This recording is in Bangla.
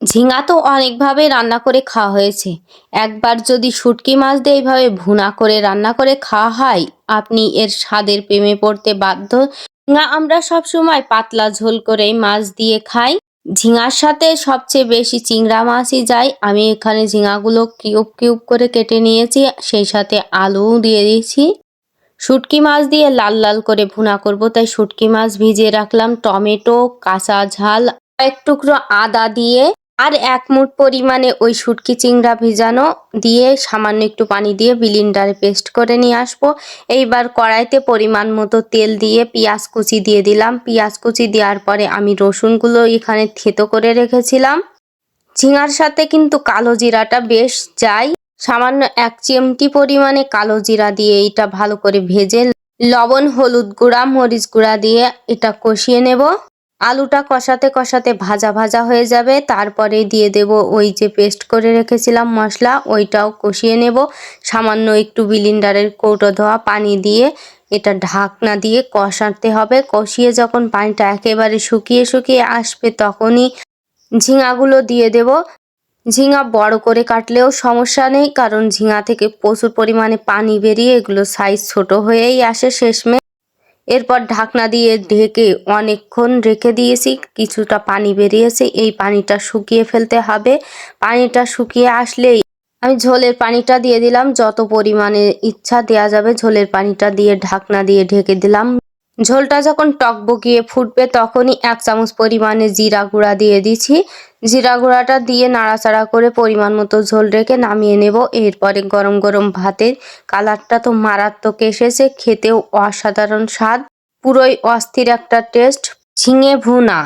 ঝিঙা তো অনেকভাবে রান্না করে খাওয়া হয়েছে। একবার যদি শুটকি মাছ দিয়ে এইভাবে ভুনা করে রান্না করে খাওয়া হয়, আপনি এর স্বাদের প্রেমে পড়তে বাধ্য। ঝিঙা আমরা সবসময় পাতলা ঝোল করেই মাছ দিয়ে খাই। ঝিঙার সাথে সবচেয়ে বেশি চিংড়া মাছই যায়। আমি এখানে ঝিঙাগুলো কিউব কিউব করে কেটে নিয়েছি, সেই সাথে আলুও দিয়ে দিয়েছি। শুটকি মাছ দিয়ে লাল লাল করে ভুনা করব, তাই শুটকি মাছ ভিজিয়ে রাখলাম। টমেটো, কাঁচা ঝাল, কয়েক টুকরো আদা দিয়ে আর 1 মুঠ পরিমাণে ওই শুটকি চিংড়া ভিজানো দিয়ে সামান্য একটু পানি দিয়ে ব্লেন্ডারে পেস্ট করে নিয়ে আসবো। এইবার কড়াইতে পরিমাণ মতো তেল দিয়ে পেঁয়াজ কুচি দিয়ে দিলাম। পেঁয়াজ কুচি দেওয়ার পরে আমি রসুনগুলো এখানে থেতো করে রেখেছিলাম। ঝিঙার সাথে কিন্তু কালো জিরাটা বেশ যায়। সামান্য 1 চিমটি পরিমাণে কালো জিরা দিয়ে এটা ভালো করে ভেজে লবণ, হলুদ গুঁড়া, মরিচ গুঁড়া দিয়ে এটা কষিয়ে নেব। আলুটা কষাতে কষাতে ভাজা ভাজা হয়ে যাবে, তারপরে দিয়ে দেব ওই যে পেস্ট করে রেখেছিলাম মশলা, ওইটাও কষিয়ে নেব। সামান্য একটু ব্লেন্ডারের কৌটো ধোয়া পানি দিয়ে এটা ঢাকনা দিয়ে কষাতে হবে। কষিয়ে যখন পানিটা একেবারে শুকিয়ে শুকিয়ে আসবে, তখনই ঝিঙাগুলো দিয়ে দেব। ঝিঙা বড় করে কাটলেও সমস্যা নেই, কারণ ঝিঙা থেকে প্রচুর পরিমাণে পানি বেরিয়ে এগুলো সাইজ ছোট হয়েই আসে শেষমেশ। এরপর ঢাকনা দিয়ে ঢেকে অনেকক্ষণ রেখে দিয়েছি। কিছুটা পানি বেরিয়েছে, এই পানিটা শুকিয়ে ফেলতে হবে। পানিটা শুকিয়ে আসলেই আমি ঝোলের পানিটা দিয়ে দিলাম। যত পরিমাণে ইচ্ছা দেয়া যাবে ঝোলের পানিটা দিয়ে ঢাকনা দিয়ে ঢেকে দিলাম। ঝোলটা যখন টকবগিয়ে ফুটবে, তখনই 1 চামচ পরিমাণে জিরা গুঁড়া দিয়ে দিচ্ছি। জিরা গুঁড়াটা দিয়ে নাড়াচাড়া করে পরিমাণ মতো ঝোল রেখে নামিয়ে নেব। এরপরে গরম গরম ভাতের কালারটা তো মারাত্মক এসেছে, খেতেও অসাধারণ স্বাদ, পুরোই অস্থির একটা টেস্ট। ঝিঙে ভুনা।